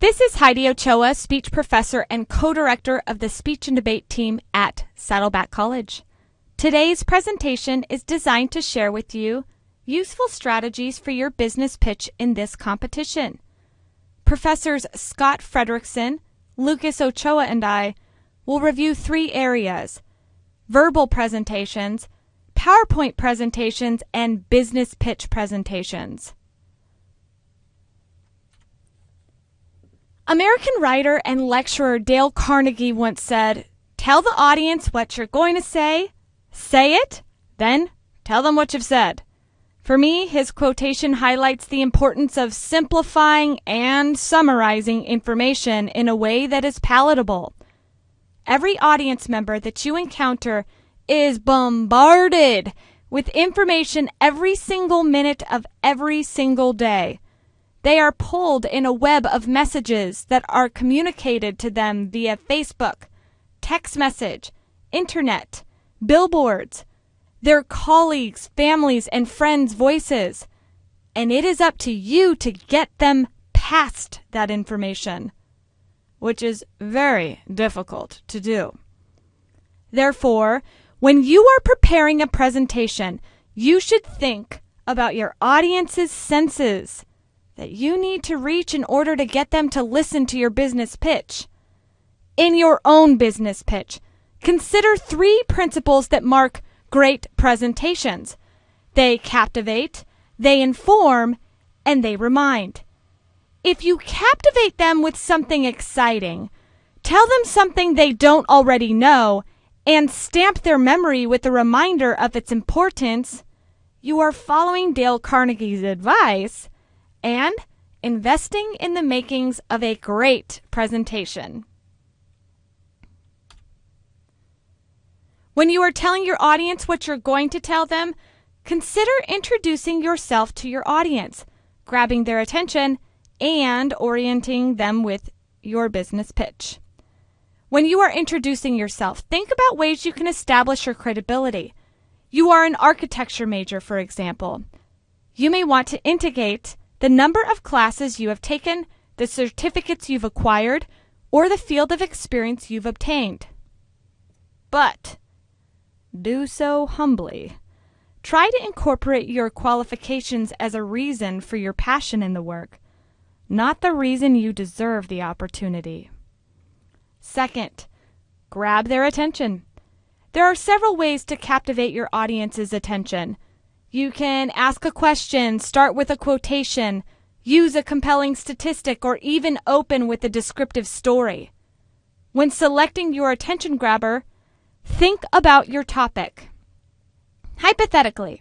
This is Heidi Ochoa, speech professor and co-director of the Speech and Debate team at Saddleback College. Today's presentation is designed to share with you useful strategies for your business pitch in this competition. Professors Scott Frederickson, Lucas Ochoa, and I will review 3 areas: verbal presentations, PowerPoint presentations, and business pitch presentations. American writer and lecturer Dale Carnegie once said, "Tell the audience what you're going to say it, then tell them what you've said." For me, his quotation highlights the importance of simplifying and summarizing information in a way that is palatable. Every audience member that you encounter is bombarded with information every single minute of every single day. They are pulled in a web of messages that are communicated to them via Facebook, text message, internet, billboards, their colleagues, families, and friends' voices. And it is up to you to get them past that information, which is very difficult to do. Therefore, when you are preparing a presentation, you should think about your audience's senses that you need to reach in order to get them to listen to your business pitch. In your own business pitch, consider 3 principles that mark great presentations. They captivate, they inform, and they remind. If you captivate them with something exciting, tell them something they don't already know, and stamp their memory with a reminder of its importance, you are following Dale Carnegie's advice and investing in the makings of a great presentation. When you are telling your audience what you're going to tell them, consider introducing yourself to your audience, grabbing their attention, and orienting them with your business pitch. When you are introducing yourself, think about ways you can establish your credibility. You are an architecture major, for example. You may want to indicate the number of classes you have taken, the certificates you've acquired, or the field of experience you've obtained. But do so humbly. Try to incorporate your qualifications as a reason for your passion in the work, not the reason you deserve the opportunity. Second, grab their attention. There are several ways to captivate your audience's attention. You can ask a question, start with a quotation, use a compelling statistic, or even open with a descriptive story. When selecting your attention grabber, think about your topic. Hypothetically,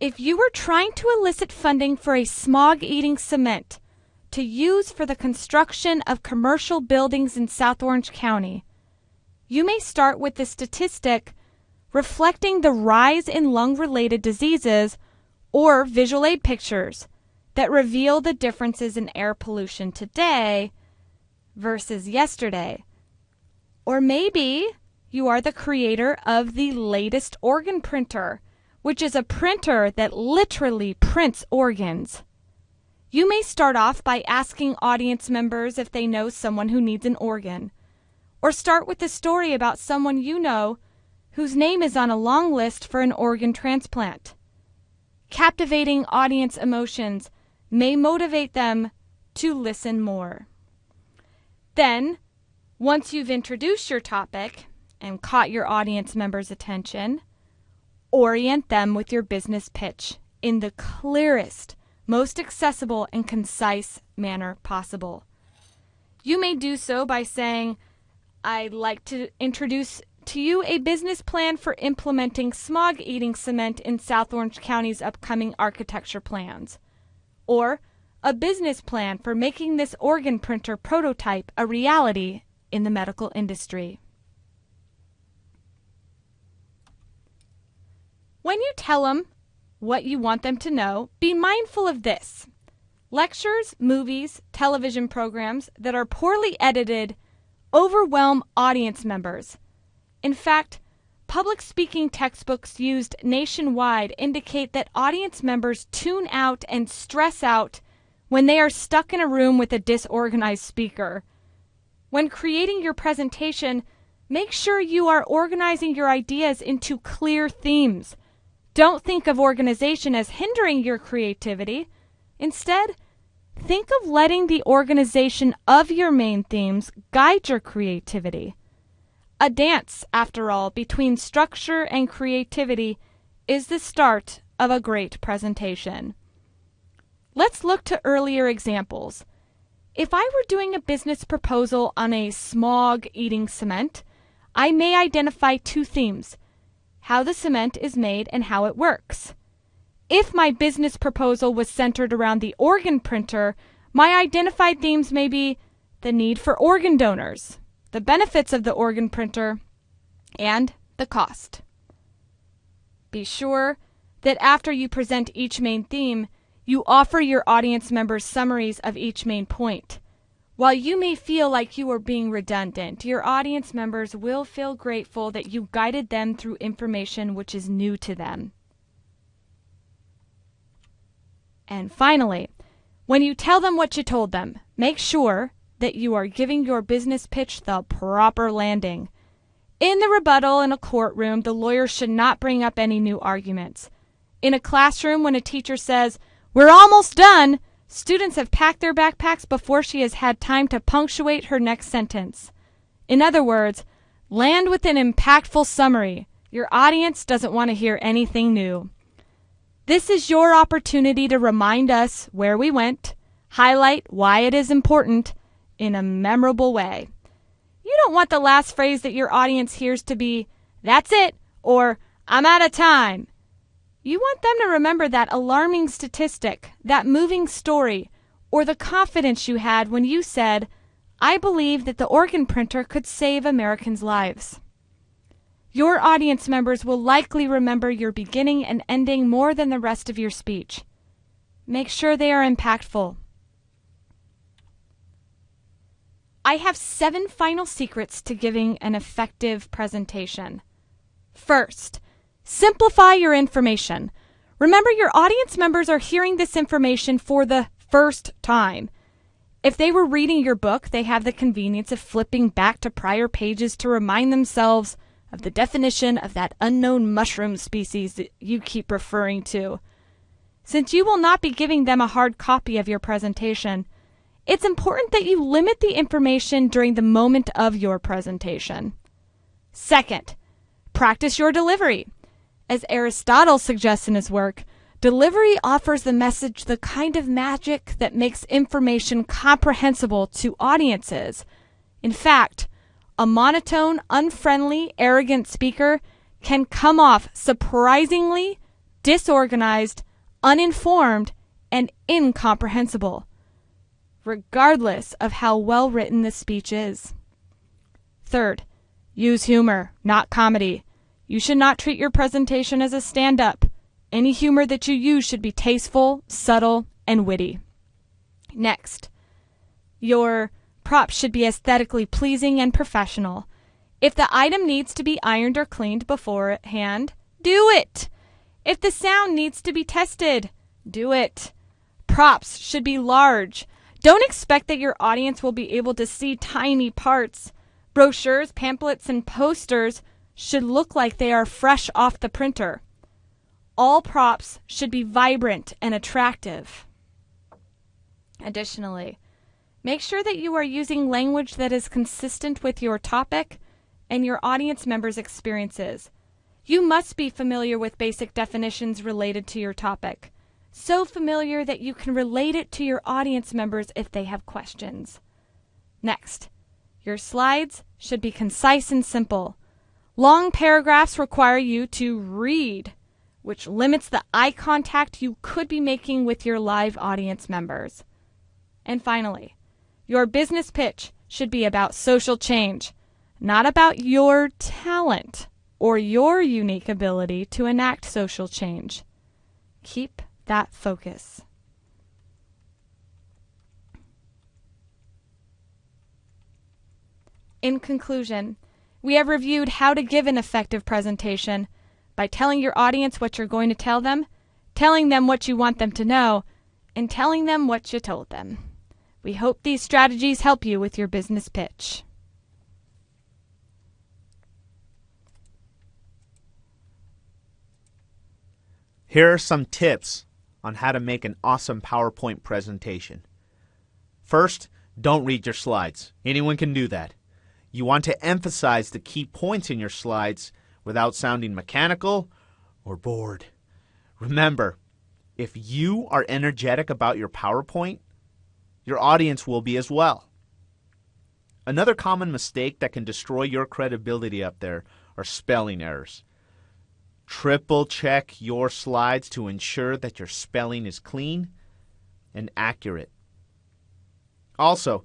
if you were trying to elicit funding for a smog-eating cement to use for the construction of commercial buildings in South Orange County, you may start with the statistic reflecting the rise in lung-related diseases or visual aid pictures that reveal the differences in air pollution today versus yesterday. Or maybe you are the creator of the latest organ printer, which is a printer that literally prints organs. You may start off by asking audience members if they know someone who needs an organ, or start with a story about someone you know whose name is on a long list for an organ transplant. Captivating audience emotions may motivate them to listen more. Then, once you've introduced your topic and caught your audience members' attention, orient them with your business pitch in the clearest, most accessible, and concise manner possible. You may do so by saying, "I'd like to introduce to you a business plan for implementing smog-eating cement in South Orange County's upcoming architecture plans," or "a business plan for making this organ printer prototype a reality in the medical industry." When you tell them what you want them to know, be mindful of this. Lectures, movies, television programs that are poorly edited overwhelm audience members. In fact, public speaking textbooks used nationwide indicate that audience members tune out and stress out when they are stuck in a room with a disorganized speaker. When creating your presentation, make sure you are organizing your ideas into clear themes. Don't think of organization as hindering your creativity. Instead, think of letting the organization of your main themes guide your creativity. A dance, after all, between structure and creativity is the start of a great presentation. Let's look to earlier examples. If I were doing a business proposal on a smog-eating cement, I may identify two themes: how the cement is made and how it works. If my business proposal was centered around the organ printer, my identified themes may be the need for organ donors, the benefits of the organ printer, and the cost. Be sure that after you present each main theme, you offer your audience members summaries of each main point. While you may feel like you are being redundant, your audience members will feel grateful that you guided them through information which is new to them. And finally, when you tell them what you told them, make sure that you are giving your business pitch the proper landing. In the rebuttal in a courtroom, the lawyer should not bring up any new arguments. In a classroom, when a teacher says, "We're almost done," students have packed their backpacks before she has had time to punctuate her next sentence. In other words, land with an impactful summary. Your audience doesn't want to hear anything new. This is your opportunity to remind us where we went, highlight why it is important in a memorable way. You don't want the last phrase that your audience hears to be, "That's it," or "I'm out of time." You want them to remember that alarming statistic, that moving story, or the confidence you had when you said, "I believe that the organ printer could save Americans' lives." Your audience members will likely remember your beginning and ending more than the rest of your speech. Make sure they are impactful. I have 7 final secrets to giving an effective presentation. First, simplify your information. Remember, your audience members are hearing this information for the first time. If they were reading your book, they have the convenience of flipping back to prior pages to remind themselves of the definition of that unknown mushroom species that you keep referring to. Since you will not be giving them a hard copy of your presentation, it's important that you limit the information during the moment of your presentation. Second, practice your delivery. As Aristotle suggests in his work, delivery offers the message the kind of magic that makes information comprehensible to audiences. In fact, a monotone, unfriendly, arrogant speaker can come off surprisingly disorganized, uninformed, and incomprehensible, regardless of how well written the speech is. Third, use humor, not comedy. You should not treat your presentation as a stand-up. Any humor that you use should be tasteful, subtle, and witty. Next, your props should be aesthetically pleasing and professional. If the item needs to be ironed or cleaned beforehand, do it. If the sound needs to be tested, do it. Props should be large. Don't expect that your audience will be able to see tiny parts. Brochures, pamphlets, and posters should look like they are fresh off the printer. All props should be vibrant and attractive. Additionally, make sure that you are using language that is consistent with your topic and your audience members' experiences. You must be familiar with basic definitions related to your topic, so familiar that you can relate it to your audience members if they have questions. Next, your slides should be concise and simple. Long paragraphs require you to read, which limits the eye contact you could be making with your live audience members. And finally, your business pitch should be about social change, not about your talent or your unique ability to enact social change. Keep that focus. In conclusion, we have reviewed how to give an effective presentation by telling your audience what you're going to tell them, telling them what you want them to know, and telling them what you told them. We hope these strategies help you with your business pitch. Here are some tips on how to make an awesome PowerPoint presentation. First, don't read your slides. Anyone can do that. You want to emphasize the key points in your slides without sounding mechanical or bored. Remember, if you are energetic about your PowerPoint, your audience will be as well. Another common mistake that can destroy your credibility up there are spelling errors. Triple check your slides to ensure that your spelling is clean and accurate. Also,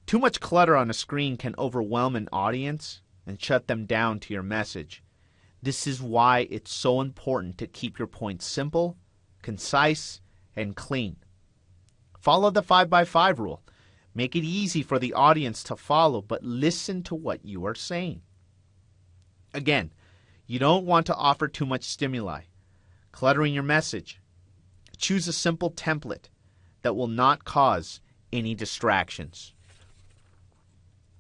too much clutter on a screen can overwhelm an audience and shut them down to your message. This is why it's so important to keep your points simple, concise, and clean. Follow the 5x5 rule. Make it easy for the audience to follow, but listen to what you are saying. Again, you don't want to offer too much stimuli, cluttering your message. Choose a simple template that will not cause any distractions.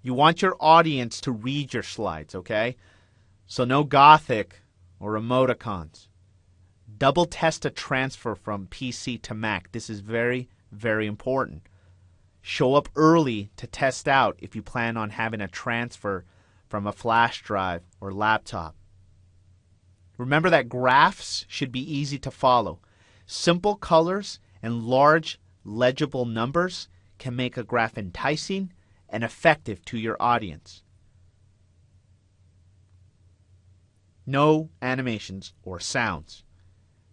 You want your audience to read your slides, okay? So no Gothic or emoticons. Double test a transfer from PC to Mac. This is very, very important. Show up early to test out if you plan on having a transfer from a flash drive or laptop. Remember that graphs should be easy to follow. Simple colors and large, legible numbers can make a graph enticing and effective to your audience. No animations or sounds.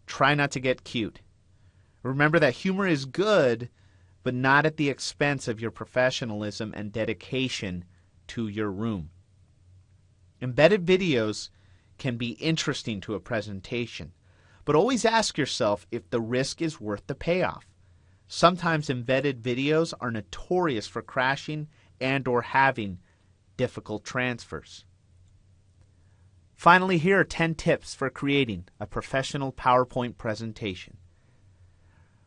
Try not to get cute. Remember that humor is good, but not at the expense of your professionalism and dedication to your room. Embedded videos can be interesting to a presentation, but always ask yourself if the risk is worth the payoff. Sometimes embedded videos are notorious for crashing and or having difficult transfers. Finally, here are 10 tips for creating a professional PowerPoint presentation.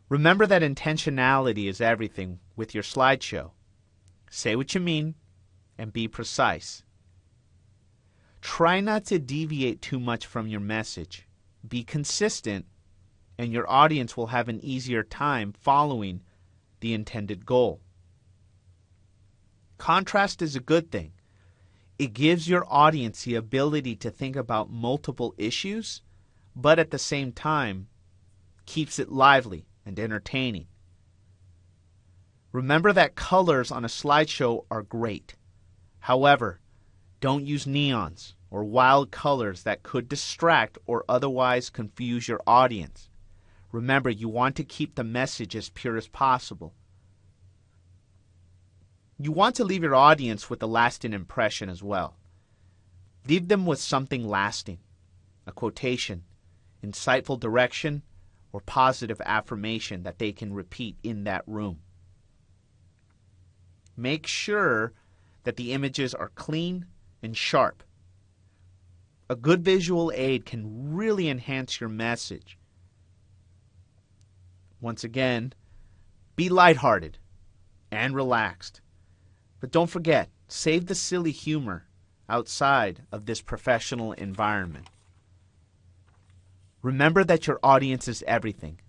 Remember that intentionality is everything with your slideshow. Say what you mean and be precise. Try not to deviate too much from your message. Be consistent, and your audience will have an easier time following the intended goal. Contrast is a good thing. It gives your audience the ability to think about multiple issues, but at the same time, keeps it lively and entertaining. Remember that colors on a slideshow are great. However, don't use neons or wild colors that could distract or otherwise confuse your audience. Remember, you want to keep the message as pure as possible. You want to leave your audience with a lasting impression as well. Leave them with something lasting, a quotation, insightful direction, or positive affirmation that they can repeat in that room. Make sure that the images are clean and sharp. A good visual aid can really enhance your message. Once again, be lighthearted and relaxed. But don't forget, save the silly humor outside of this professional environment. Remember that your audience is everything.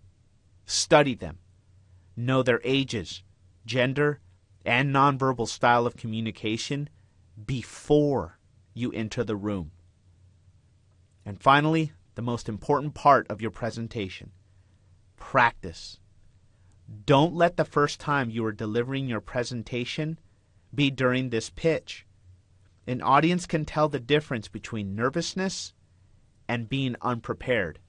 Study them. Know their ages, gender, and nonverbal style of communication before you enter the room. And finally, the most important part of your presentation, practice. Don't let the first time you are delivering your presentation be during this pitch. An audience can tell the difference between nervousness and being unprepared.